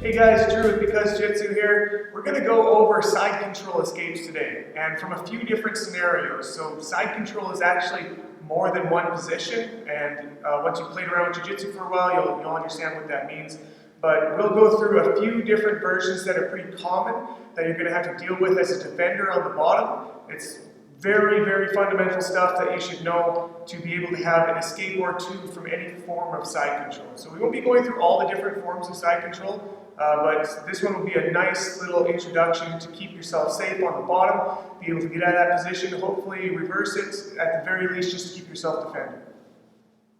Hey guys, Drew with Because Jiu-Jitsu here. We're going to go over side control escapes today, and from a few different scenarios. So side control is actually more than one position, and once you've played around with Jiu-Jitsu for a while, you'll understand what that means. But we'll go through a few different versions that are pretty common that you're going to have to deal with as a defender on the bottom. It's very, very fundamental stuff that you should know to be able to have an escape or two from any form of side control. So we won't be going through all the different forms of side control, but this one will be a nice little introduction to keep yourself safe on the bottom, be able to get out of that position, hopefully reverse it, at the very least just to keep yourself defended.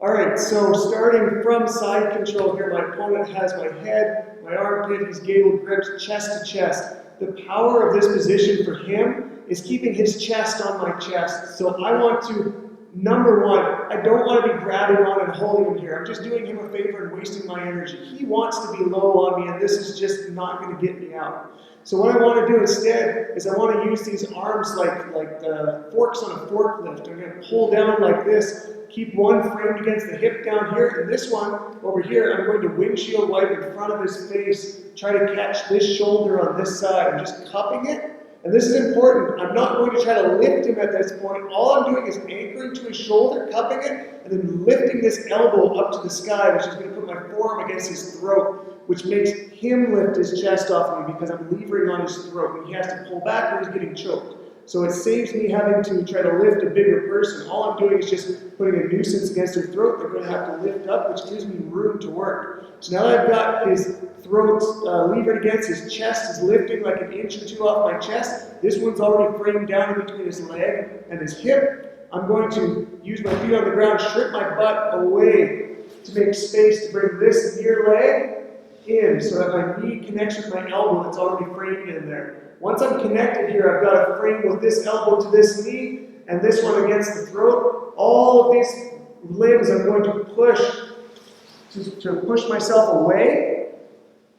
Alright, so starting from side control here, my opponent has my head, my armpit, he's gable gripped chest to chest. The power of this position for him is keeping his chest on my chest. So I want to, number one, I don't want to be grabbing on and holding him here. I'm just doing him a favor and wasting my energy. He wants to be low on me, and this is just not going to get me out. So what I want to do instead is I want to use these arms like the forks on a forklift. I'm going to pull down like this, keep one framed against the hip down here, and this one over here, I'm going to windshield wipe in front of his face, try to catch this shoulder on this side. I'm just cupping it. And this is important. I'm not going to try to lift him at this point. All I'm doing is anchoring to his shoulder, cupping it, and then lifting this elbow up to the sky, which is going to put my forearm against his throat, which makes him lift his chest off of me because I'm levering on his throat, and he has to pull back or he's getting choked. So it saves me having to try to lift a bigger person. All I'm doing is just putting a nuisance against their throat. They're going to have to lift up, which gives me room to work. So now that I've got his throat levered against his chest, is lifting like an inch or two off my chest. This one's already framed down in between his leg and his hip. I'm going to use my feet on the ground, strip my butt away to make space to bring this near leg in so that my knee connects with my elbow that's already framed in there. Once I'm connected here, I've got a frame with this elbow to this knee and this one against the throat. All of these limbs I'm going to push to push myself away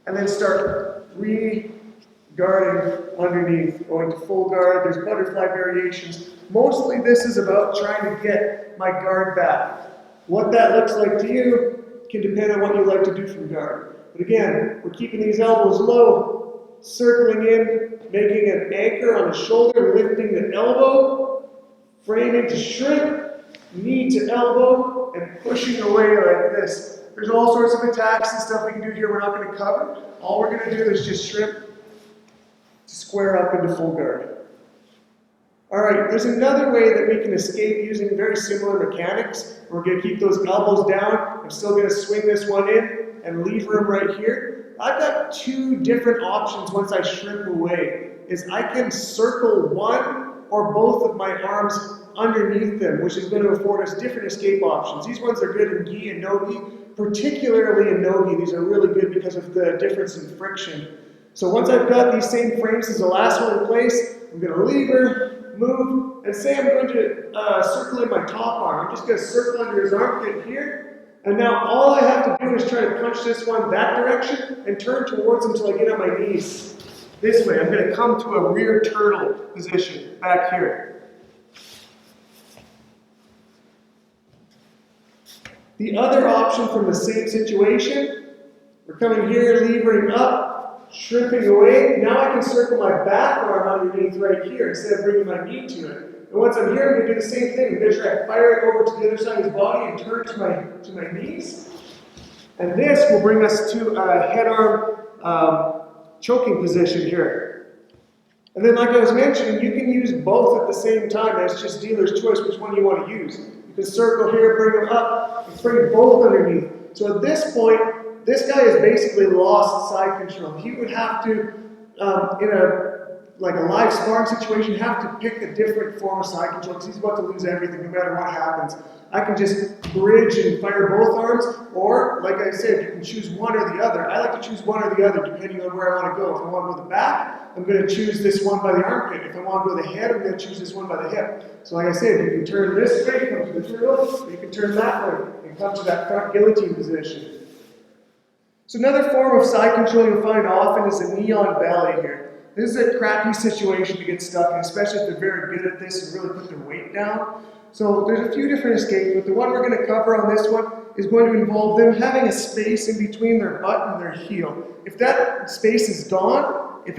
and then start re-guarding underneath, going to full guard. There's butterfly variations. Mostly this is about trying to get my guard back. What that looks like to you can depend on what you like to do from guard. But again, we're keeping these elbows low, circling in, making an anchor on the shoulder, lifting the elbow, framing to shrimp, knee to elbow, and pushing away like this. There's all sorts of attacks and stuff we can do here we're not going to cover. All we're going to do is just shrimp, square up into full guard. Alright, there's another way that we can escape using very similar mechanics. We're going to keep those elbows down. I'm still going to swing this one in and lever him right here. I've got two different options once I shrimp away. Is I can circle one or both of my arms underneath them, which is going to afford us different escape options. These ones are good in gi and no-gi, particularly in no-gi. These are really good because of the difference in friction. So once I've got these same frames as the last one in place, I'm going to lever, move, and say I'm going to circle in my top arm. I'm just going to circle under his armpit here. And now all I have to do is try to punch this one that direction and turn towards him until I get on my knees. This way, I'm going to come to a rear turtle position back here. The other option from the same situation, we're coming here, levering up, shrimping away. Now I can circle my back arm underneath right here instead of bringing my knee to it. And once I'm here, I'm going to do the same thing. I'm going to try to fire it over to the other side of his body and turn to my knees. And this will bring us to a head-arm choking position here. And then like I was mentioning, you can use both at the same time. That's just dealer's choice which one you want to use. You can circle here, bring them up, and bring both underneath. So at this point, this guy has basically lost side control. He would have to, in a live sparring situation, have to pick a different form of side control because he's about to lose everything no matter what happens. I can just bridge and fire both arms, or, like I said, you can choose one or the other. I like to choose one or the other depending on where I want to go. If I want to go the back, I'm going to choose this one by the armpit. If I want to go the head, I'm going to choose this one by the hip. So like I said, you can turn this way, come to the turtle, or you can turn that way and come to that front guillotine position. So another form of side control you'll find often is a knee on belly here. This is a crappy situation to get stuck in, especially if they're very good at this and really put their weight down. So there's a few different escapes, but the one we're going to cover on this one is going to involve them having a space in between their butt and their heel. If that space is gone, if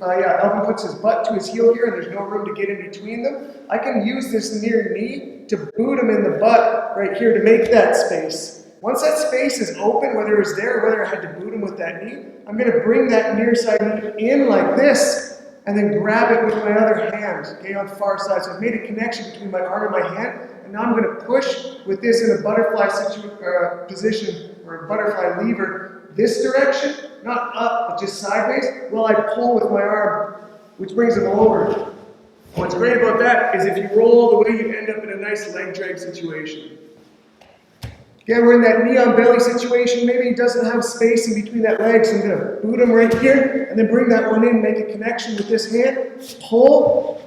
Alvin puts his butt to his heel here and there's no room to get in between them, I can use this near knee to boot him in the butt right here to make that space. Once that space is open, whether it was there or whether I had to boot him with that knee, I'm going to bring that near side knee in like this and then grab it with my other hand, okay, on the far side. So I've made a connection between my arm and my hand, and now I'm going to push with this in a butterfly position, or a butterfly lever, this direction, not up, but just sideways, while I pull with my arm, which brings them over. What's great about that is if you roll all the way, you end up in a nice leg drag situation. Again, we're in that knee on belly situation. Maybe he doesn't have space in between that leg, so I'm going to boot him right here, and then bring that one in, make a connection with this hand, pull,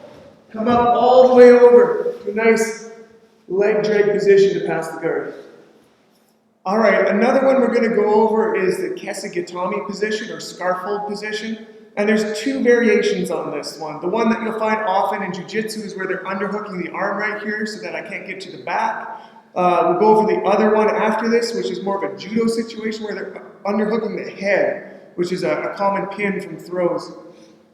come up all the way over to a nice leg drag position to pass the guard. All right, another one we're going to go over is the Kesagatami position, or scarf hold position. And there's two variations on this one. The one that you'll find often in Jiu Jitsu is where they're underhooking the arm right here so that I can't get to the back. We'll go over the other one after this, which is more of a judo situation where they're underhooking the head, which is a common pin from throws.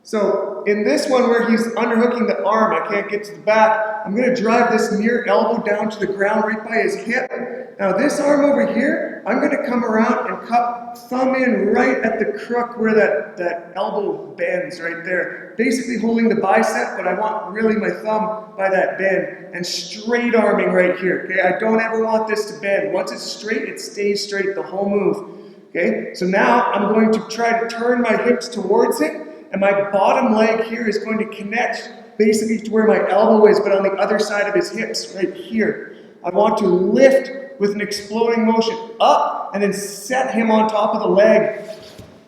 So in this one where he's underhooking the arm, I can't get to the back, I'm going to drive this near elbow down to the ground right by his hip. Now this arm over here, I'm going to come around and cup thumb in right at the crook where that elbow bends right there. Basically holding the bicep, but I want really my thumb by that bend and straight arming right here. Okay, I don't ever want this to bend. Once it's straight, it stays straight the whole move. Okay, so now I'm going to try to turn my hips towards him, and my bottom leg here is going to connect basically to where my elbow is, but on the other side of his hips right here. I want to lift with an exploding motion up and then set him on top of the leg.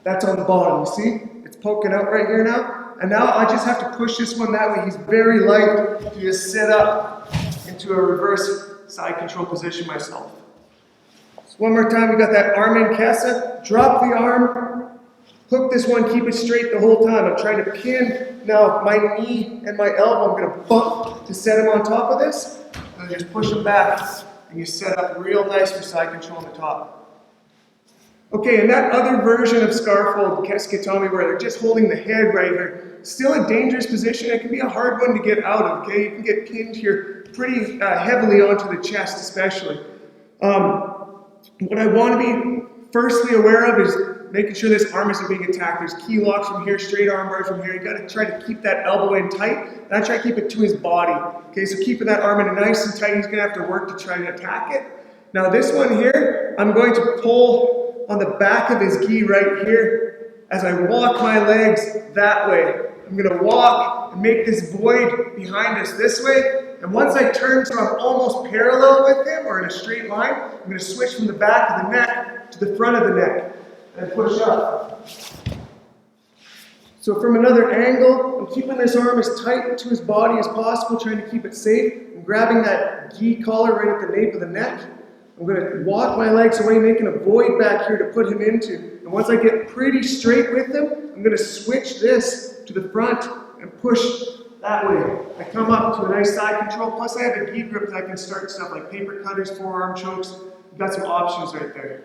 That's on the bottom, you see? It's poking out right here now. And now I just have to push this one that way. He's very light to just set up into a reverse side control position myself. So one more time, we got that arm in Kesa. Drop the arm, hook this one, keep it straight the whole time. I'm trying to pin now my knee and my elbow. I'm going to bump to set him on top of this. And just push him back. And you set up real nice for side control on the top. Okay, and that other version of scarf hold, Kesagatami, where they're just holding the head right here, still a dangerous position. It can be a hard one to get out of, okay? You can get pinned here pretty heavily onto the chest especially. What I want to be firstly aware of is making sure this arm isn't being attacked. There's key locks from here, straight arm bar from here. You got to try to keep that elbow in tight, and I try to keep it to his body. Okay, so keeping that arm in nice and tight, he's going to have to work to try to attack it. Now this one here, I'm going to pull on the back of his gi right here as I walk my legs that way. I'm going to walk and make this void behind us this way. And once I turn so I'm almost parallel with him or in a straight line, I'm going to switch from the back of the neck to the front of the neck and push up. So from another angle, I'm keeping this arm as tight to his body as possible, trying to keep it safe. I'm grabbing that gi collar right at the nape of the neck. I'm going to walk my legs away, making a void back here to put him into. And once I get pretty straight with him, I'm going to switch this to the front and push that way. I come up to a nice side control, plus I have a gi grip that I can start stuff like paper cutters, forearm chokes. You've got some options right there.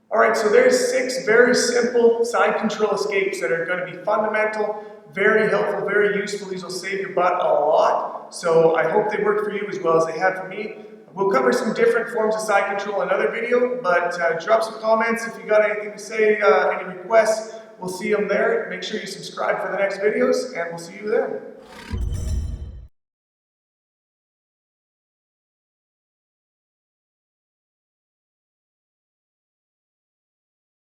All right, so there's 6 very simple side control escapes that are going to be fundamental, very helpful, very useful. These will save your butt a lot. So I hope they work for you as well as they have for me. We'll cover some different forms of side control in another video, but drop some comments if you got anything to say, any requests. We'll see them there. Make sure you subscribe for the next videos, and we'll see you then.